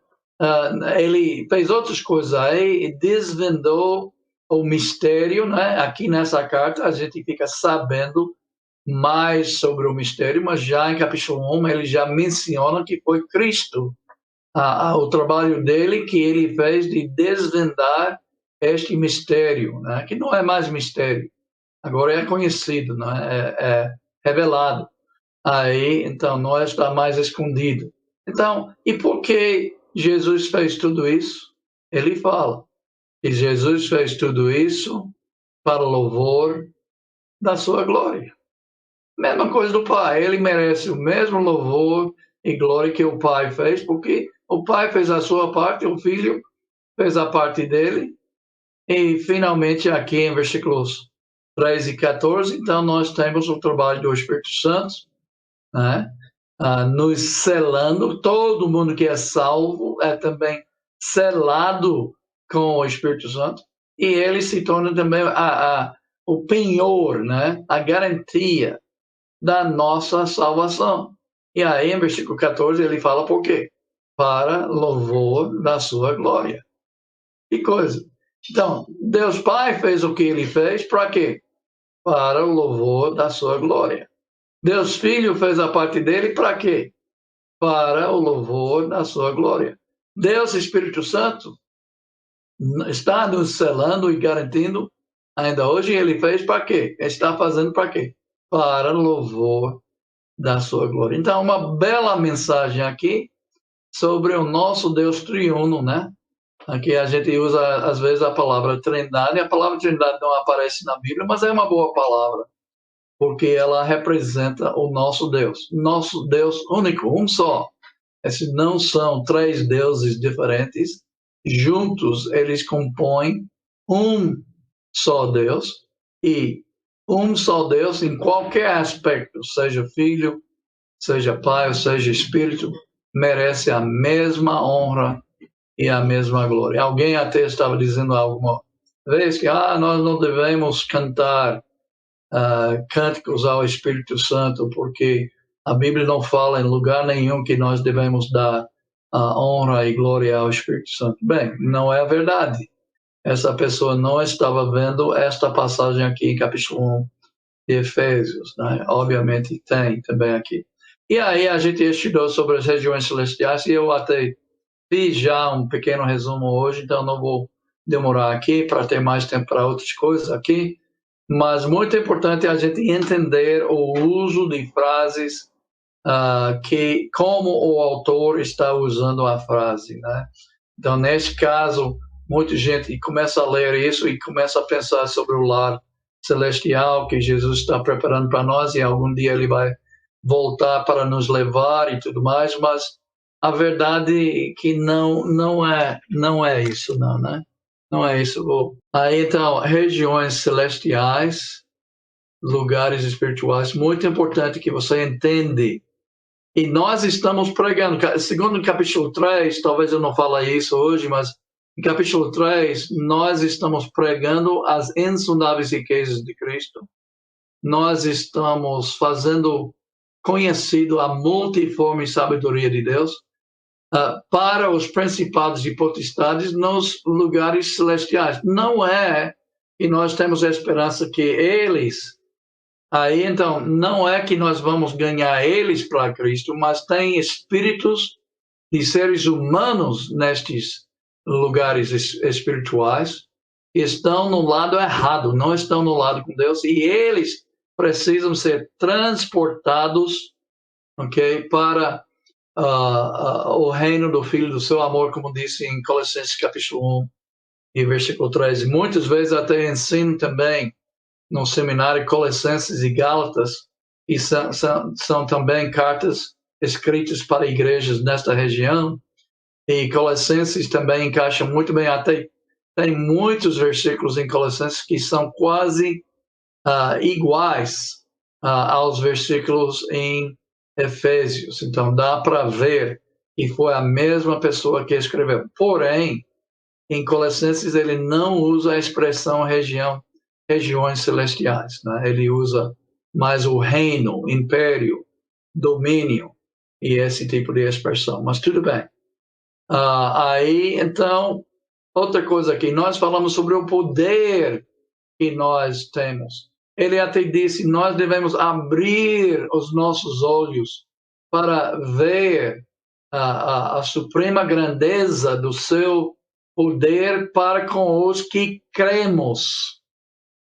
ele fez outras coisas aí e desvendou o mistério, né? Aqui nessa carta, a gente fica sabendo mais sobre o mistério, mas já em capítulo 1 ele já menciona que foi Cristo, o trabalho dele que ele fez de desvendar este mistério, né? Que não é mais mistério, agora é conhecido, né? É revelado. Aí, então, não está mais escondido. Então, e por que Jesus fez tudo isso? Ele fala que Jesus fez tudo isso para o louvor da sua glória. Mesma coisa do Pai, ele merece o mesmo louvor e glória que o Pai fez, porque o Pai fez a sua parte, o Filho fez a parte dele, e finalmente aqui em versículos 13 e 14, então nós temos o trabalho do Espírito Santo, né? Nos selando, todo mundo que é salvo é também selado com o Espírito Santo, e ele se torna também o penhor, né? A garantia da nossa salvação. E aí, em versículo 14, ele fala por quê? Para louvor da sua glória. Que coisa. Então, Deus Pai fez o que ele fez, para quê? Para o louvor da sua glória. Deus Filho fez a parte dele, para quê? Para o louvor da sua glória. Deus Espírito Santo está nos selando e garantindo, ainda hoje ele fez para quê? Está fazendo para quê? Para louvor da sua glória. Então, uma bela mensagem aqui sobre o nosso Deus triuno, né? Aqui a gente usa, às vezes, a palavra trindade. A palavra trindade não aparece na Bíblia, mas é uma boa palavra, porque ela representa o nosso Deus único, um só. Esses não são três deuses diferentes. Juntos, eles compõem um só Deus, e um só Deus em qualquer aspecto, seja Filho, seja Pai ou seja Espírito, merece a mesma honra e a mesma glória. Alguém até estava dizendo alguma vez que nós não devemos cantar cânticos ao Espírito Santo, porque a Bíblia não fala em lugar nenhum que nós devemos dar a honra e glória ao Espírito Santo. Bem, não é a verdade. Essa pessoa não estava vendo esta passagem aqui em capítulo 1 de Efésios, né? Obviamente tem também aqui. E aí a gente estudou sobre as regiões celestiais e eu até fiz já um pequeno resumo hoje, então não vou demorar aqui para ter mais tempo para outras coisas aqui, mas muito importante a gente entender o uso de frases que como o autor está usando a frase, né? Então, nesse caso, muita gente começa a ler isso e começa a pensar sobre o lar celestial que Jesus está preparando para nós e algum dia ele vai voltar para nos levar e tudo mais, mas a verdade é que não é isso não, né? Não é isso. Aí então, regiões celestiais, lugares espirituais, muito importante que você entende. E nós estamos pregando, segundo o capítulo 3, talvez eu não fale isso hoje, mas em capítulo 3, nós estamos pregando as insondáveis riquezas de Cristo. Nós estamos fazendo conhecido a multiforme sabedoria de Deus para os principados e potestades nos lugares celestiais. Não é que nós temos a esperança que eles... Aí, então, não é que nós vamos ganhar eles para Cristo, mas tem espíritos de seres humanos nestes lugares espirituais que estão no lado errado, não estão no lado com Deus, e eles precisam ser transportados, ok, para o reino do Filho do seu amor, como disse em Colossenses capítulo 1 e versículo 13. Muitas vezes até ensino também no seminário Colossenses e Gálatas, e são também cartas escritas para igrejas nesta região, E Colossenses também encaixa muito bem. Até tem muitos versículos em Colossenses que são quase iguais aos versículos em Efésios. Então, dá para ver que foi a mesma pessoa que escreveu. Porém, em Colossenses, ele não usa a expressão regiões celestiais. Né? Ele usa mais o reino, império, domínio e esse tipo de expressão. Mas tudo bem. Aí, então, outra coisa aqui, nós falamos sobre o poder que nós temos. Ele até disse, nós devemos abrir os nossos olhos para ver a suprema grandeza do seu poder para com os que cremos.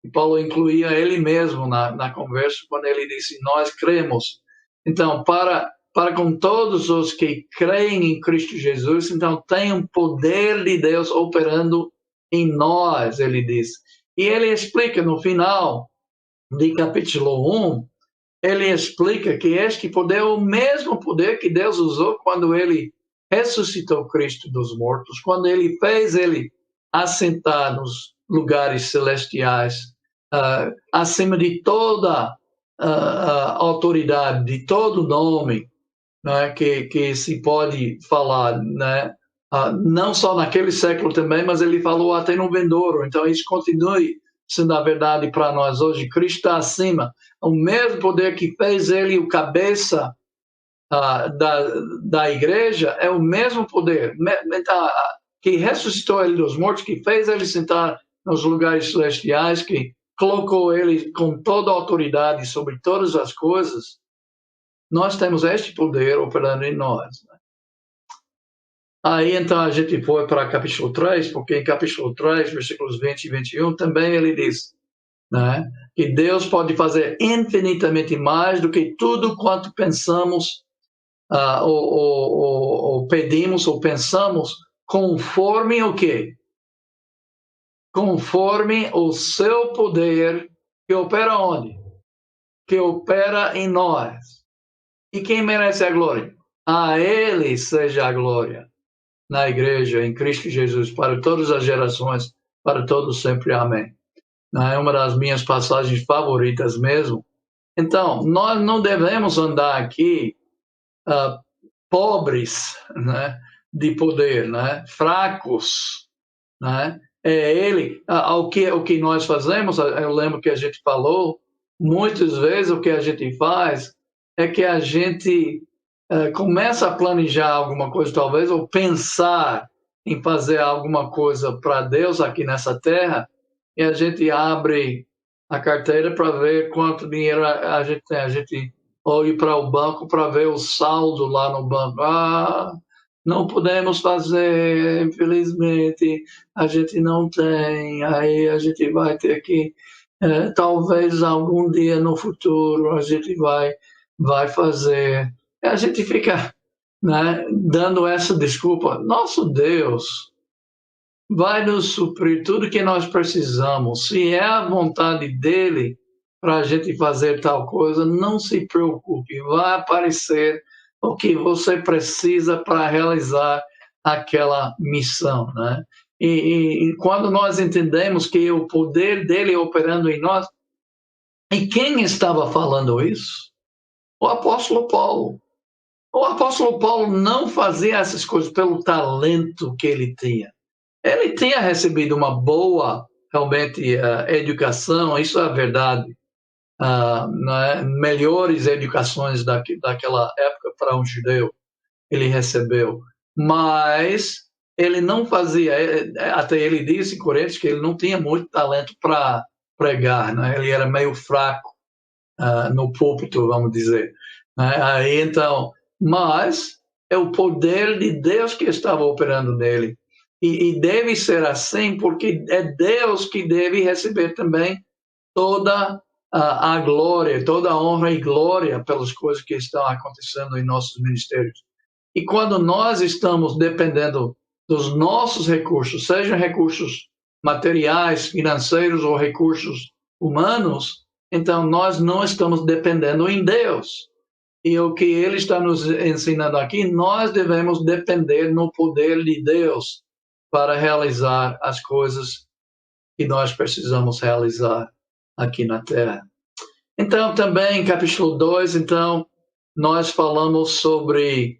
E Paulo incluía ele mesmo na conversa quando ele disse, nós cremos. Então, para com todos os que creem em Cristo Jesus, então tem um poder de Deus operando em nós, ele diz. E ele explica no final de capítulo 1, ele explica que este poder é o mesmo poder que Deus usou quando ele ressuscitou Cristo dos mortos, quando ele fez ele assentar nos lugares celestiais, acima de toda autoridade, de todo nome, né, que se pode falar, né, não só naquele século também, mas ele falou até no vindouro. Então isso continue sendo a verdade para nós hoje. Cristo está acima. O mesmo poder que fez ele o cabeça da igreja é o mesmo poder que ressuscitou ele dos mortos, que fez ele sentar nos lugares celestiais, que colocou ele com toda a autoridade sobre todas as coisas. Nós temos este poder operando em nós. Né? Aí, então, a gente foi para capítulo 3, porque em capítulo 3, versículos 20 e 21, também ele diz, né, que Deus pode fazer infinitamente mais do que tudo quanto pensamos, ou pedimos, ou pensamos, conforme o quê? Conforme o seu poder, que opera onde? Que opera em nós. E quem merece a glória? A Ele seja a glória na igreja, em Cristo Jesus, para todas as gerações, para todos sempre. Amém. É uma das minhas passagens favoritas mesmo. Então, nós não devemos andar aqui pobres, né, de poder, né, fracos. Né? É Ele, o que nós fazemos, eu lembro que a gente falou, muitas vezes o que a gente faz é que a gente começa a planejar alguma coisa, talvez, ou pensar em fazer alguma coisa para Deus aqui nessa terra, e a gente abre a carteira para ver quanto dinheiro a gente tem. A gente olha para o banco para ver o saldo lá no banco. Não podemos fazer, infelizmente, a gente não tem, aí a gente vai ter que, talvez algum dia no futuro a gente vai fazer. A gente fica, né, dando essa desculpa. Nosso Deus vai nos suprir tudo que nós precisamos. Se é a vontade dele para a gente fazer tal coisa, não se preocupe, vai aparecer o que você precisa para realizar aquela missão, né? E quando nós entendemos que o poder dele operando em nós, e quem estava falando isso? O apóstolo Paulo. O apóstolo Paulo não fazia essas coisas pelo talento que ele tinha. Ele tinha recebido uma boa, realmente, educação, isso é a verdade. Né? Melhores educações daquela época para um judeu ele recebeu, mas ele não fazia, até ele disse em Coríntios que ele não tinha muito talento para pregar, né? Ele era meio fraco no púlpito, vamos dizer. Né? Aí então, mas é o poder de Deus que estava operando nele. E deve ser assim, porque é Deus que deve receber também toda a glória, toda a honra e glória pelas coisas que estão acontecendo em nossos ministérios. E quando nós estamos dependendo dos nossos recursos, sejam recursos materiais, financeiros ou recursos humanos, então nós não estamos dependendo em Deus. E o que ele está nos ensinando aqui, nós devemos depender no poder de Deus para realizar as coisas que nós precisamos realizar aqui na Terra. Então, também, capítulo 2, então, nós falamos sobre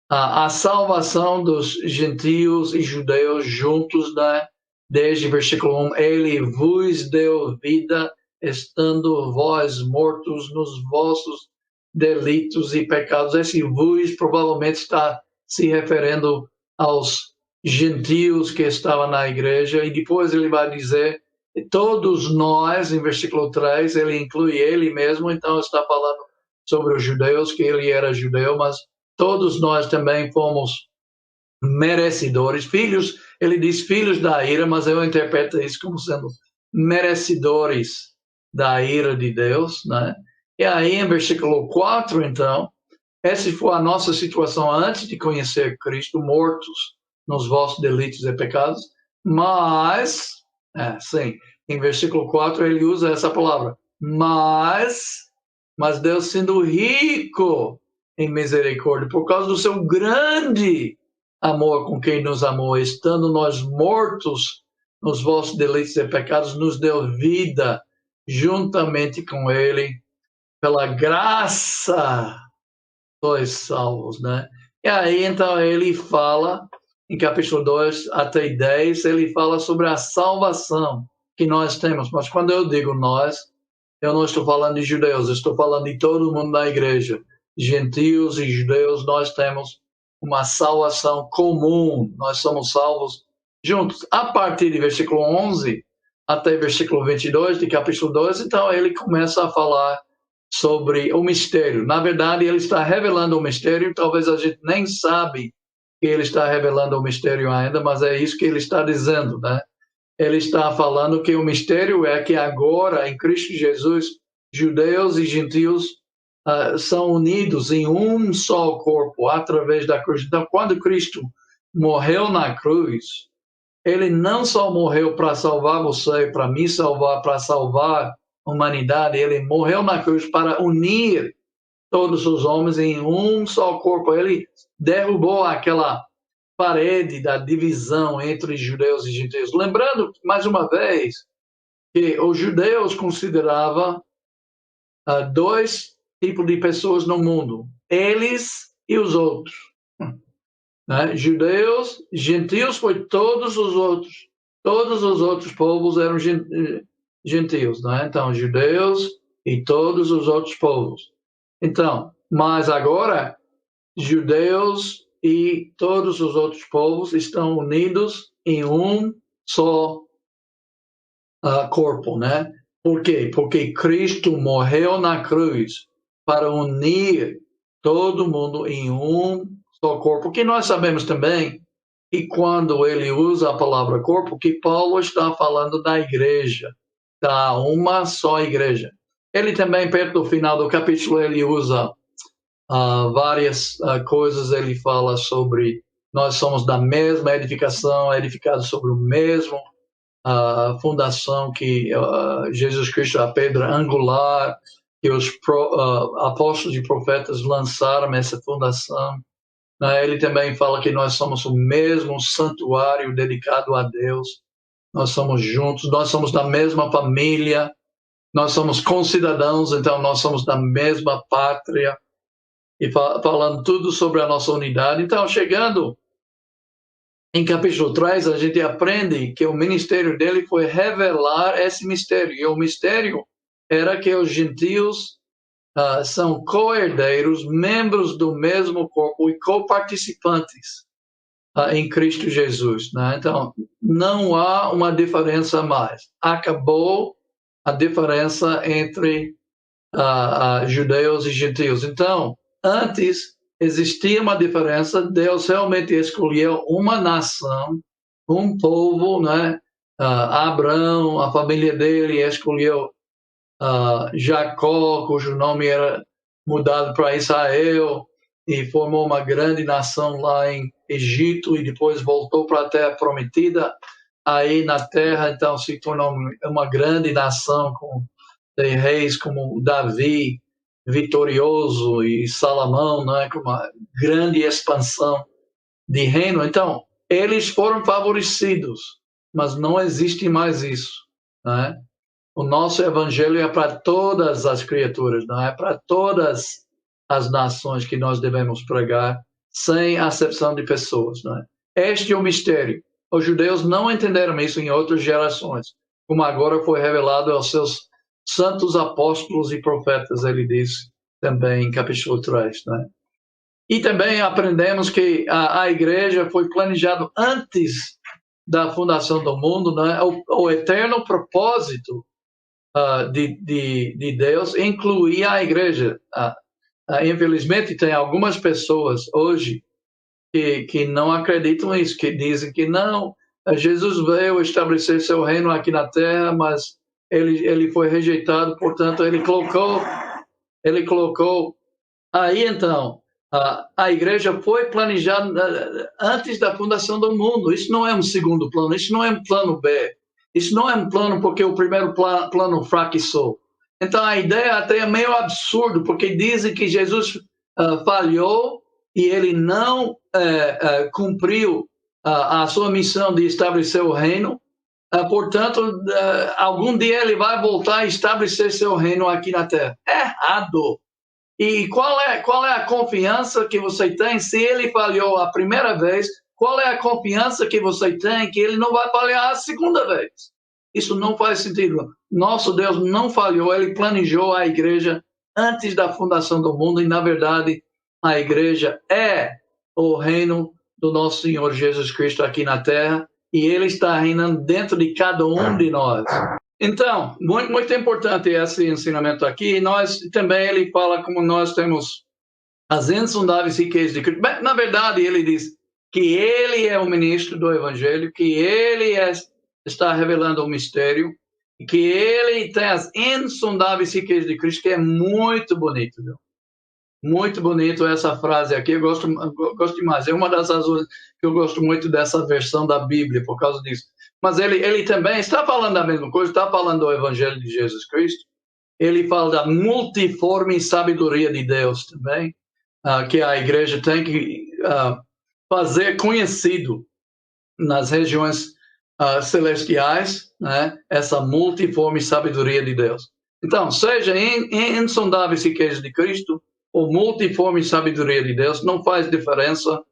a salvação dos gentios e judeus juntos, né? Desde o versículo 1, ele vos deu vida, estando vós mortos nos vossos delitos e pecados. Esse vos provavelmente está se referindo aos gentios que estavam na igreja, e depois ele vai dizer, todos nós, em versículo 3, ele inclui ele mesmo, então está falando sobre os judeus, que ele era judeu, mas todos nós também fomos merecedores, filhos, ele diz filhos da ira, mas eu interpreto isso como sendo merecedores da ira de Deus, né? E aí, em versículo 4, então, essa foi a nossa situação antes de conhecer Cristo, mortos nos vossos delitos e pecados, mas, sim, em versículo 4 ele usa essa palavra, mas Deus sendo rico em misericórdia, por causa do seu grande amor com quem nos amou, estando nós mortos nos vossos delitos e pecados, nos deu vida juntamente com ele, pela graça sois salvos, né? E aí, então, ele fala, em capítulo 2 até 10, ele fala sobre a salvação que nós temos. Mas quando eu digo nós, eu não estou falando de judeus, eu estou falando de todo mundo da igreja. Gentios e judeus, nós temos uma salvação comum, nós somos salvos juntos. A partir de versículo 11 até versículo 22 de capítulo 2, então ele começa a falar sobre o mistério. Na verdade, ele está revelando o mistério, talvez a gente nem sabe que ele está revelando o mistério ainda, mas é isso que ele está dizendo, né? Ele está falando que o mistério é que agora, em Cristo Jesus, judeus e gentios são unidos em um só corpo através da cruz. Então, quando Cristo morreu na cruz, ele não só morreu para salvar você, para me salvar, para salvar a humanidade, ele morreu na cruz para unir todos os homens em um só corpo. Ele derrubou aquela parede da divisão entre judeus e gentios. Lembrando, mais uma vez, que os judeus consideravam dois tipos de pessoas no mundo, eles e os outros. Né? Judeus, gentios foi todos os outros povos eram gentios, né? Então, judeus e todos os outros povos. Então, mas agora, judeus e todos os outros povos estão unidos em um só corpo, né? Por quê? Porque Cristo morreu na cruz para unir todo mundo em um só corpo. Porque nós sabemos também que quando ele usa a palavra corpo, que Paulo está falando da igreja, da uma só igreja. Ele também, perto do final do capítulo, ele usa várias coisas. Ele fala sobre nós somos da mesma edificação, edificados sobre o mesmo fundação que Jesus Cristo, a pedra angular, que os apóstolos e profetas lançaram essa fundação. Ele também fala que nós somos o mesmo santuário dedicado a Deus. Nós somos juntos, nós somos da mesma família, nós somos concidadãos, então nós somos da mesma pátria. E falando tudo sobre a nossa unidade. Então, chegando em capítulo 3, a gente aprende que o ministério dele foi revelar esse mistério. E o mistério era que os gentios são co-herdeiros, membros do mesmo corpo e co-participantes em Cristo Jesus. Né? Então, não há uma diferença mais. Acabou a diferença entre judeus e gentios. Então, antes existia uma diferença. Deus realmente escolheu uma nação, um povo, né? Abraão, a família dele escolheu Jacó, cujo nome era mudado para Israel, e formou uma grande nação lá em Egito, e depois voltou para a Terra Prometida. Aí na Terra, então, se tornou uma grande nação, com reis como Davi, vitorioso, e Salomão, né, com uma grande expansão de reino. Então, eles foram favorecidos, mas não existe mais isso, né? O nosso evangelho é para todas as criaturas, não é para todas as nações que nós devemos pregar, sem acepção de pessoas, não é? Este é o mistério. Os judeus não entenderam isso em outras gerações, como agora foi revelado aos seus santos apóstolos e profetas, ele disse também em capítulo 3, né? E também aprendemos que a igreja foi planejada antes da fundação do mundo, né? O eterno propósito de Deus incluía a igreja. Infelizmente, tem algumas pessoas hoje que não acreditam nisso, que dizem que não, Jesus veio estabelecer seu reino aqui na terra, mas ele foi rejeitado, portanto, ele colocou. Aí, então, a igreja foi planejada antes da fundação do mundo. Isso não é um segundo plano, isso não é um plano B. Isso não é um plano porque o primeiro plano fracassou. Então, a ideia até é meio absurdo, porque dizem que Jesus falhou e ele não cumpriu a sua missão de estabelecer o reino. Portanto, algum dia ele vai voltar a estabelecer seu reino aqui na Terra. Errado! E qual é a confiança que você tem se ele falhou a primeira vez? Qual é a confiança que você tem que ele não vai falhar a segunda vez? Isso não faz sentido. Nosso Deus não falhou, ele planejou a igreja antes da fundação do mundo e, na verdade, a igreja é o reino do nosso Senhor Jesus Cristo aqui na terra e ele está reinando dentro de cada um de nós. Então, muito importante esse ensinamento aqui. Nós também, ele fala como nós temos as insondáveis riquezas de Cristo. Na verdade, ele diz que ele é o ministro do Evangelho, que ele está revelando o mistério, e que ele tem as insondáveis riquezas de Cristo, que é muito bonito, viu? Muito bonito essa frase aqui, eu gosto demais. É uma das razões que eu gosto muito dessa versão da Bíblia, por causa disso. Mas ele também está falando da mesma coisa, está falando do Evangelho de Jesus Cristo. Ele fala da multiforme sabedoria de Deus também, que a igreja tem que fazer conhecido nas regiões celestiais, né? Essa multiforme sabedoria de Deus. Então, seja em insondáveis riquezas de Cristo, ou multiforme sabedoria de Deus, não faz diferença.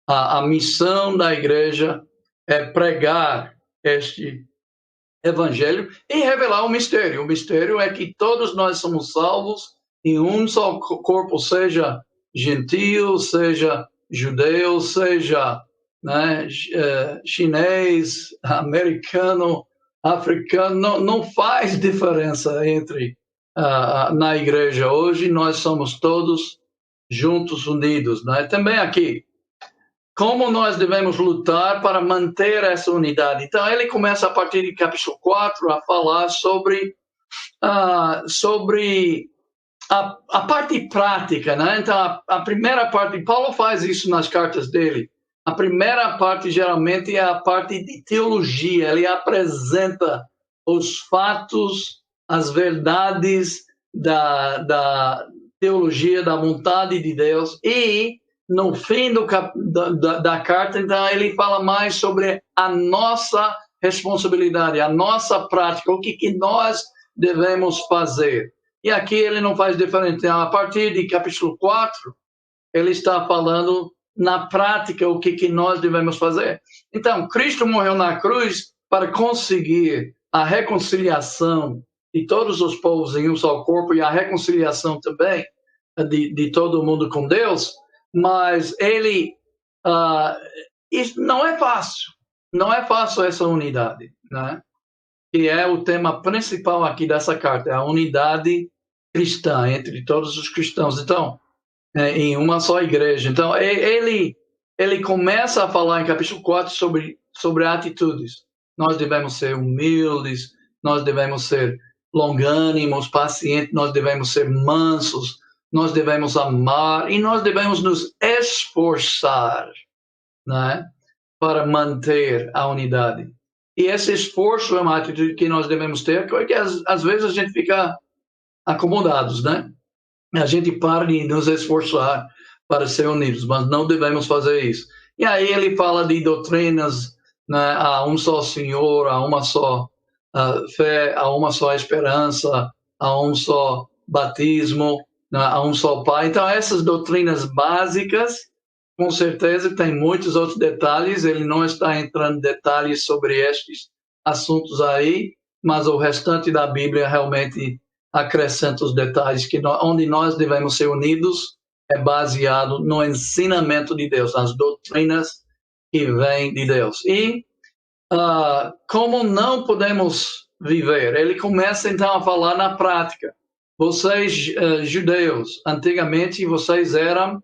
A missão da igreja é pregar este evangelho e revelar o mistério. O mistério é que todos nós somos salvos em um só corpo, seja gentio, seja judeu, seja, né, chinês, americano, africano, não faz diferença entre na igreja hoje. Nós somos todos juntos, unidos, né? Também aqui, como nós devemos lutar para manter essa unidade. Então, ele começa a partir de capítulo 4 a falar sobre a parte prática, né? Então, a primeira parte, Paulo faz isso nas cartas dele. A primeira parte, geralmente, é a parte de teologia. Ele apresenta os fatos, as verdades da teologia, da vontade de Deus. E, no fim da carta, então, ele fala mais sobre a nossa responsabilidade, a nossa prática, o que nós devemos fazer. E aqui ele não faz diferente. Então, a partir de capítulo 4, ele está falando na prática o que nós devemos fazer. Então, Cristo morreu na cruz para conseguir a reconciliação de todos os povos em um só corpo e a reconciliação também de todo mundo com Deus, mas isso não é fácil. Não é fácil essa unidade, né? Que é o tema principal aqui dessa carta, a unidade cristã entre todos os cristãos. Então, em uma só igreja. Então, ele começa a falar em capítulo 4 sobre atitudes. Nós devemos ser humildes, nós devemos ser longânimos, pacientes, nós devemos ser mansos, nós devemos amar e nós devemos nos esforçar, né, para manter a unidade. E esse esforço é uma atitude que nós devemos ter, porque às vezes a gente fica acomodados, né? a gente para de nos esforçar para ser unidos, mas não devemos fazer isso. E aí ele fala de doutrinas, né, a um só Senhor, a uma só fé, a uma só esperança, a um só batismo, né, a um só Pai. Então, essas doutrinas básicas, com certeza, tem muitos outros detalhes. Ele não está entrando em detalhes sobre estes assuntos aí, mas o restante da Bíblia realmente acrescenta os detalhes que onde nós devemos ser unidos é baseado no ensinamento de Deus, nas doutrinas que vêm de Deus. E como não podemos viver? Ele começa então a falar na prática. Vocês, judeus, antigamente vocês eram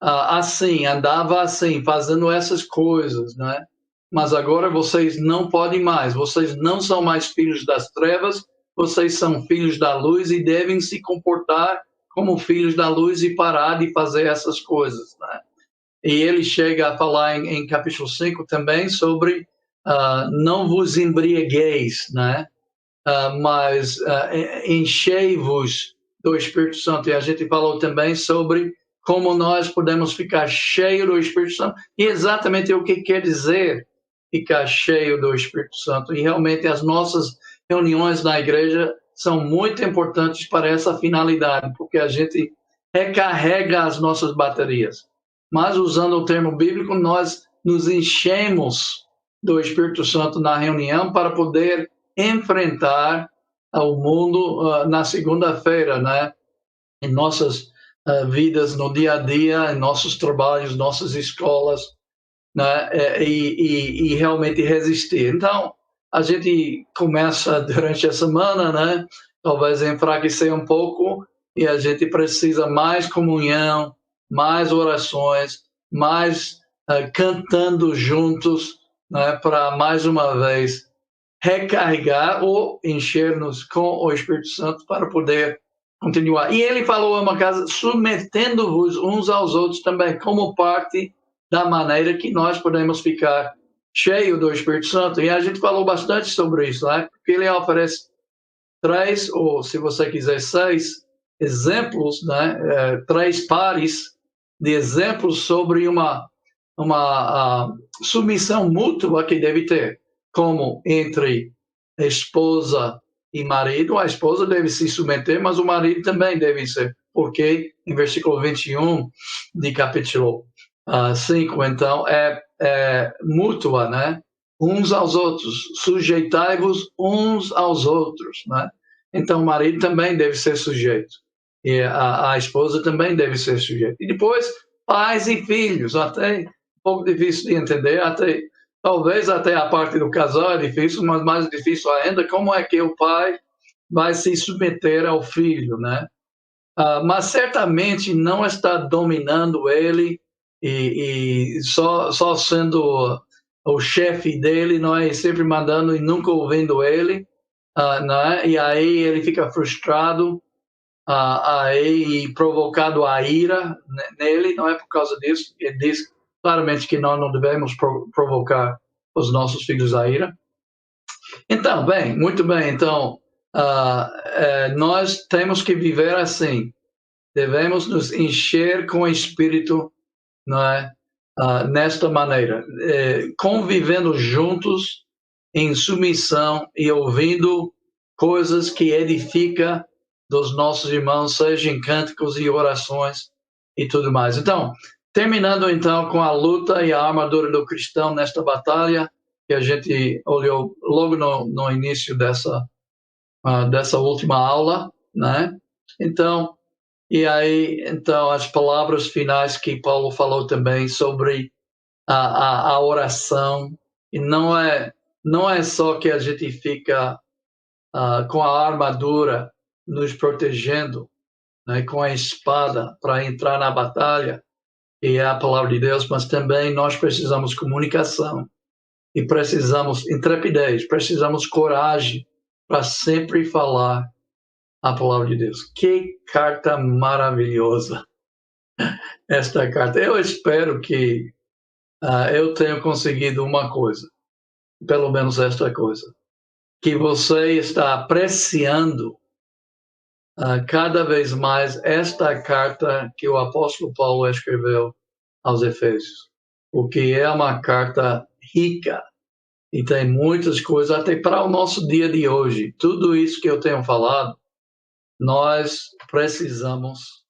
assim, andava assim, fazendo essas coisas, né? Mas agora vocês não podem mais, vocês não são mais filhos das trevas, vocês são filhos da luz e devem se comportar como filhos da luz e parar de fazer essas coisas, né? E ele chega a falar em capítulo 5 também sobre não vos embriagueis, né? Mas enchei-vos do Espírito Santo. E a gente falou também sobre como nós podemos ficar cheios do Espírito Santo e exatamente o que quer dizer ficar cheio do Espírito Santo. E realmente as nossas reuniões na igreja são muito importantes para essa finalidade, porque a gente recarrega as nossas baterias. Mas usando o termo bíblico, nós nos enchemos do Espírito Santo na reunião para poder enfrentar o mundo na segunda-feira, né? Em nossas vidas no dia a dia, em nossos trabalhos, nossas escolas, né? E realmente resistir. Então, a gente começa durante a semana, né? Talvez enfraquecer um pouco e a gente precisa mais comunhão, mais orações, mais cantando juntos, né? Para mais uma vez recarregar ou encher-nos com o Espírito Santo para poder continuar. E ele falou uma casa, submetendo-vos uns aos outros também, como parte da maneira que nós podemos ficar cheio do Espírito Santo. E a gente falou bastante sobre isso, né? Porque ele oferece 3, ou se você quiser 6 exemplos, né? 3 pares de exemplos sobre uma submissão mútua que deve ter, como entre esposa e marido. A esposa deve se submeter, mas o marido também deve ser, porque em versículo 21 de capítulo 5, então, é mútua, né? Uns aos outros, sujeitai-vos uns aos outros, né? Então, o marido também deve ser sujeito, e a esposa também deve ser sujeita. E depois, pais e filhos, até um pouco difícil de entender, talvez até a parte do casal é difícil, mas mais difícil ainda, como é que o pai vai se submeter ao filho, né? Mas certamente não está dominando ele e só sendo o chefe dele, não é? Sempre mandando e nunca ouvindo ele, né? E aí ele fica frustrado, aí provocado a ira nele, não é por causa disso. Ele diz claramente que nós não devemos provocar os nossos filhos a ira. Então, bem, muito bem. Então, nós temos que viver assim. Devemos nos encher com o Espírito, não é? Nesta maneira, convivendo juntos em submissão e ouvindo coisas que edificam dos nossos irmãos, seja em cânticos e orações e tudo mais. Então, terminando então com a luta e a armadura do cristão nesta batalha, que a gente olhou logo no início dessa última aula, né? Então, e aí, então, as palavras finais que Paulo falou também sobre a oração, e não é só que a gente fica com a armadura nos protegendo, né, com a espada para entrar na batalha, que é a palavra de Deus, mas também nós precisamos comunicação e precisamos intrepidez, precisamos coragem para sempre falar a palavra de Deus. Que carta maravilhosa esta carta. Eu espero que eu tenha conseguido uma coisa, pelo menos esta coisa, que você está apreciando cada vez mais esta carta que o apóstolo Paulo escreveu aos Efésios, porque é uma carta rica e tem muitas coisas, até para o nosso dia de hoje. Tudo isso que eu tenho falado, nós precisamos